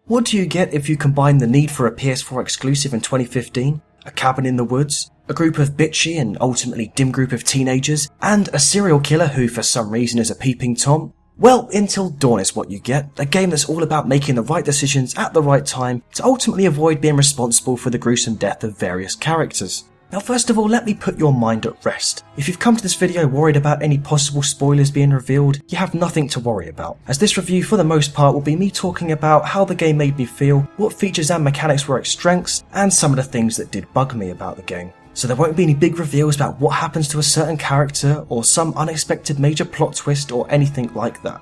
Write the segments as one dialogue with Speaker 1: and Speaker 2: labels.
Speaker 1: What do you get if you combine the need for a PS4 exclusive in 2015, a cabin in the woods, a group of bitchy and ultimately dim group of teenagers, and a serial killer who for some reason is a peeping Tom? Well, Until Dawn is what you get, a game that's all about making the right decisions at the right time to ultimately avoid being responsible for the gruesome death of various characters. Now first of all, let me put your mind at rest. If you've come to this video worried about any possible spoilers being revealed, you have nothing to worry about, as this review for the most part will be me talking about how the game made me feel, what features and mechanics were its strengths, and some of the things that did bug me about the game. So there won't be any big reveals about what happens to a certain character, or some unexpected major plot twist or anything like that.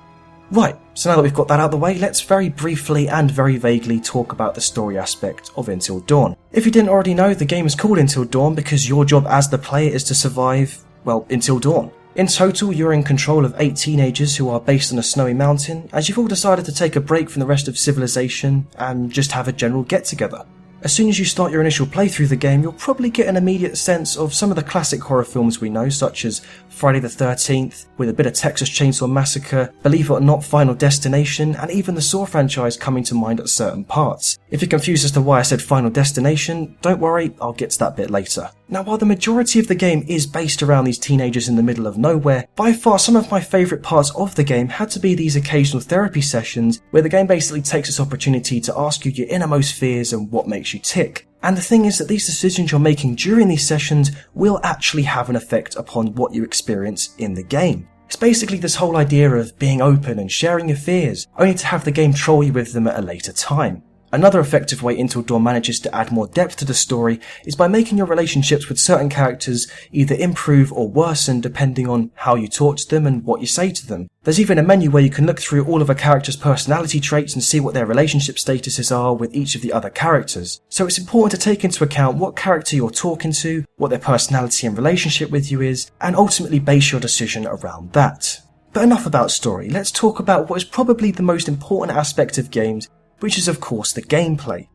Speaker 1: Right, so now that we've got that out of the way, let's very briefly and very vaguely talk about the story aspect of Until Dawn. If you didn't already know, the game is called Until Dawn because your job as the player is to survive, well, until dawn. In total, you're in control of 8 teenagers who are based on a snowy mountain, as you've all decided to take a break from the rest of civilization and just have a general get-together. As soon as you start your initial playthrough of the game, you'll probably get an immediate sense of some of the classic horror films we know, such as Friday the 13th, with a bit of Texas Chainsaw Massacre, Believe It or Not Final Destination, and even the Saw franchise coming to mind at certain parts. If you're confused as to why I said Final Destination, don't worry, I'll get to that bit later. Now, while the majority of the game is based around these teenagers in the middle of nowhere, by far some of my favourite parts of the game had to be these occasional therapy sessions where the game basically takes this opportunity to ask you your innermost fears and what makes you tick. And the thing is that these decisions you're making during these sessions will actually have an effect upon what you experience in the game. It's basically this whole idea of being open and sharing your fears, only to have the game troll you with them at a later time. Another effective way Until Dawn manages to add more depth to the story is by making your relationships with certain characters either improve or worsen depending on how you talk to them and what you say to them. There's even a menu where you can look through all of a character's personality traits and see what their relationship statuses are with each of the other characters. So it's important to take into account what character you're talking to, what their personality and relationship with you is, and ultimately base your decision around that. But enough about story, let's talk about what is probably the most important aspect of games, which is of course the gameplay.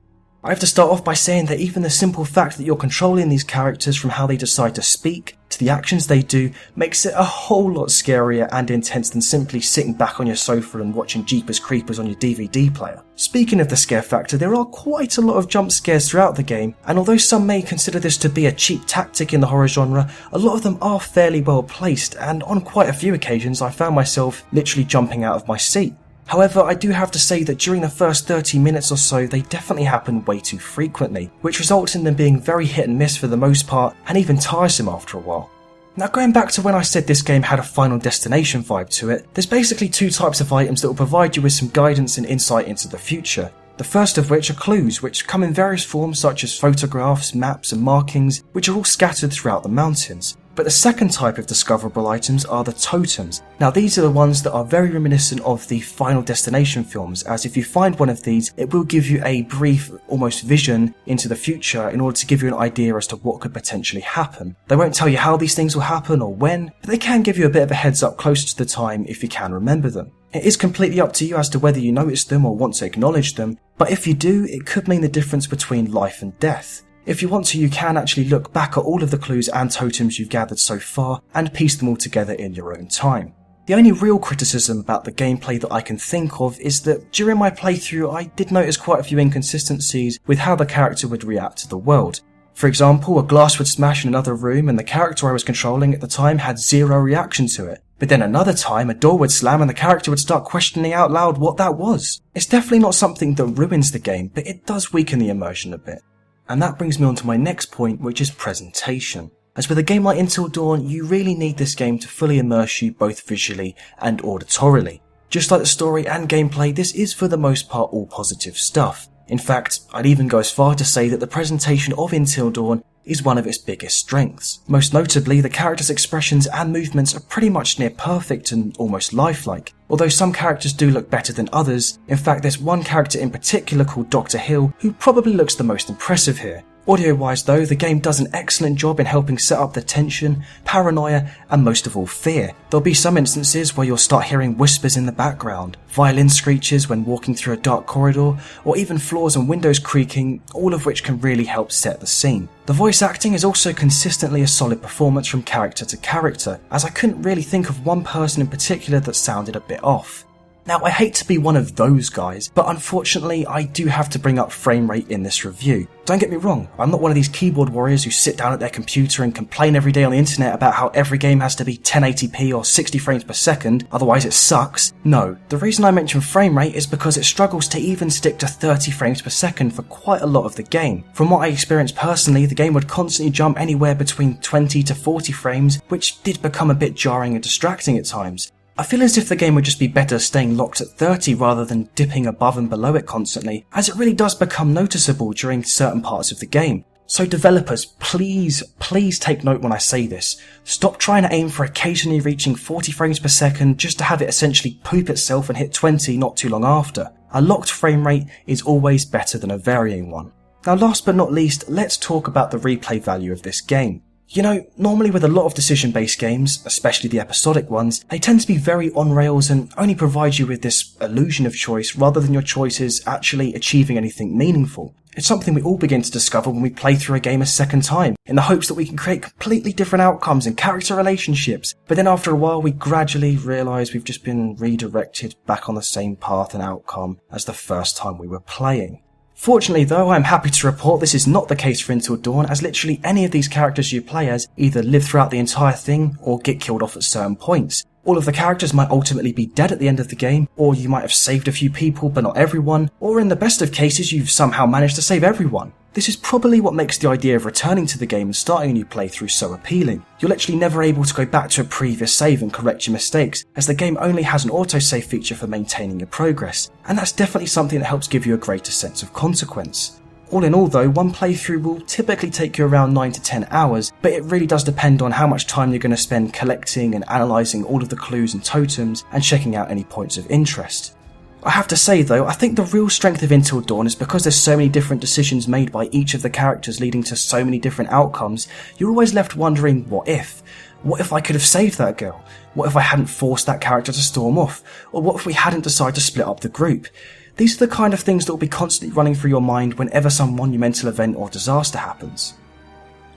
Speaker 1: I have to start off by saying that even the simple fact that you're controlling these characters from how they decide to speak to the actions they do makes it a whole lot scarier and intense than simply sitting back on your sofa and watching Jeepers Creepers on your DVD player. Speaking of the scare factor, there are quite a lot of jump scares throughout the game, and although some may consider this to be a cheap tactic in the horror genre, a lot of them are fairly well placed, and on quite a few occasions I found myself literally jumping out of my seat. However, I do have to say that during the first 30 minutes or so, they definitely happen way too frequently, which results in them being very hit and miss for the most part, and even tiresome after a while. Now, going back to when I said this game had a Final Destination vibe to it, there's basically 2 types of items that will provide you with some guidance and insight into the future. The first of which are clues, which come in various forms such as photographs, maps and markings, which are all scattered throughout the mountains. But the second type of discoverable items are the totems. Now these are the ones that are very reminiscent of the Final Destination films, as if you find one of these, it will give you a brief, almost vision into the future in order to give you an idea as to what could potentially happen. They won't tell you how these things will happen or when, but they can give you a bit of a heads up closer to the time if you can remember them. It is completely up to you as to whether you notice them or want to acknowledge them, but if you do, it could mean the difference between life and death. If you want to, you can actually look back at all of the clues and totems you've gathered so far and piece them all together in your own time. The only real criticism about the gameplay that I can think of is that during my playthrough I did notice quite a few inconsistencies with how the character would react to the world. For example, a glass would smash in another room and the character I was controlling at the time had zero reaction to it. But then another time a door would slam and the character would start questioning out loud what that was. It's definitely not something that ruins the game, but it does weaken the immersion a bit. And that brings me on to my next point, which is presentation. As with a game like Until Dawn, you really need this game to fully immerse you both visually and auditorily. Just like the story and gameplay, this is for the most part all positive stuff. In fact, I'd even go as far to say that the presentation of Until Dawn is one of its biggest strengths. Most notably, the characters' expressions and movements are pretty much near perfect and almost lifelike. Although some characters do look better than others, in fact there's one character in particular called Dr. Hill who probably looks the most impressive here. Audio-wise though, the game does an excellent job in helping set up the tension, paranoia, and most of all fear. There'll be some instances where you'll start hearing whispers in the background, violin screeches when walking through a dark corridor, or even floors and windows creaking, all of which can really help set the scene. The voice acting is also consistently a solid performance from character to character, as I couldn't really think of one person in particular that sounded a bit off. Now, I hate to be one of those guys, but unfortunately I do have to bring up frame rate in this review. Don't get me wrong, I'm not one of these keyboard warriors who sit down at their computer and complain every day on the internet about how every game has to be 1080p or 60 frames per second, otherwise it sucks. No, the reason I mention frame rate is because it struggles to even stick to 30 frames per second for quite a lot of the game. From what I experienced personally, the game would constantly jump anywhere between 20 to 40 frames, which did become a bit jarring and distracting at times. I feel as if the game would just be better staying locked at 30 rather than dipping above and below it constantly, as it really does become noticeable during certain parts of the game. So developers, please take note when I say this. Stop trying to aim for occasionally reaching 40 frames per second just to have it essentially poop itself and hit 20 not too long after. A locked frame rate is always better than a varying one. Now, last but not least, let's talk about the replay value of this game. You know, normally with a lot of decision-based games, especially the episodic ones, they tend to be very on rails and only provide you with this illusion of choice rather than your choices actually achieving anything meaningful. It's something we all begin to discover when we play through a game a second time, in the hopes that we can create completely different outcomes and character relationships, but then after a while we gradually realise we've just been redirected back on the same path and outcome as the first time we were playing. Fortunately though, I'm happy to report this is not the case for Until Dawn, as literally any of these characters you play as either live throughout the entire thing or get killed off at certain points. All of the characters might ultimately be dead at the end of the game, or you might have saved a few people but not everyone, or in the best of cases you've somehow managed to save everyone. This is probably what makes the idea of returning to the game and starting a new playthrough so appealing. You're literally never able to go back to a previous save and correct your mistakes, as the game only has an autosave feature for maintaining your progress, and that's definitely something that helps give you a greater sense of consequence. All in all though, one playthrough will typically take you around 9 to 10 hours, but it really does depend on how much time you're going to spend collecting and analysing all of the clues and totems and checking out any points of interest. I have to say though, I think the real strength of Until Dawn is because there's so many different decisions made by each of the characters leading to so many different outcomes, you're always left wondering what if? What if I could have saved that girl? What if I hadn't forced that character to storm off? Or what if we hadn't decided to split up the group? These are the kind of things that will be constantly running through your mind whenever some monumental event or disaster happens.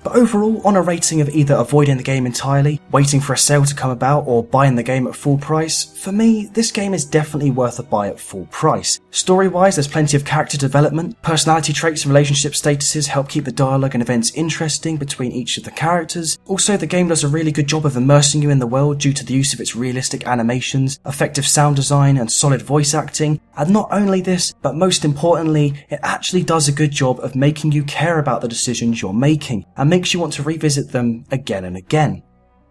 Speaker 1: But overall, on a rating of either avoiding the game entirely, waiting for a sale to come about, or buying the game at full price, for me, this game is definitely worth a buy at full price. Story-wise, there's plenty of character development, personality traits and relationship statuses help keep the dialogue and events interesting between each of the characters. Also, the game does a really good job of immersing you in the world due to the use of its realistic animations, effective sound design and solid voice acting. And not only this, but most importantly, it actually does a good job of making you care about the decisions you're making, and makes you want to revisit them again and again.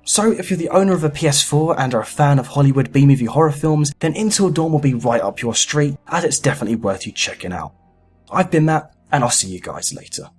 Speaker 1: So if you're the owner of a PS4 and are a fan of Hollywood B-movie horror films, then Until Dawn will be right up your street, as it's definitely worth you checking out. I've been Matt, and I'll see you guys later.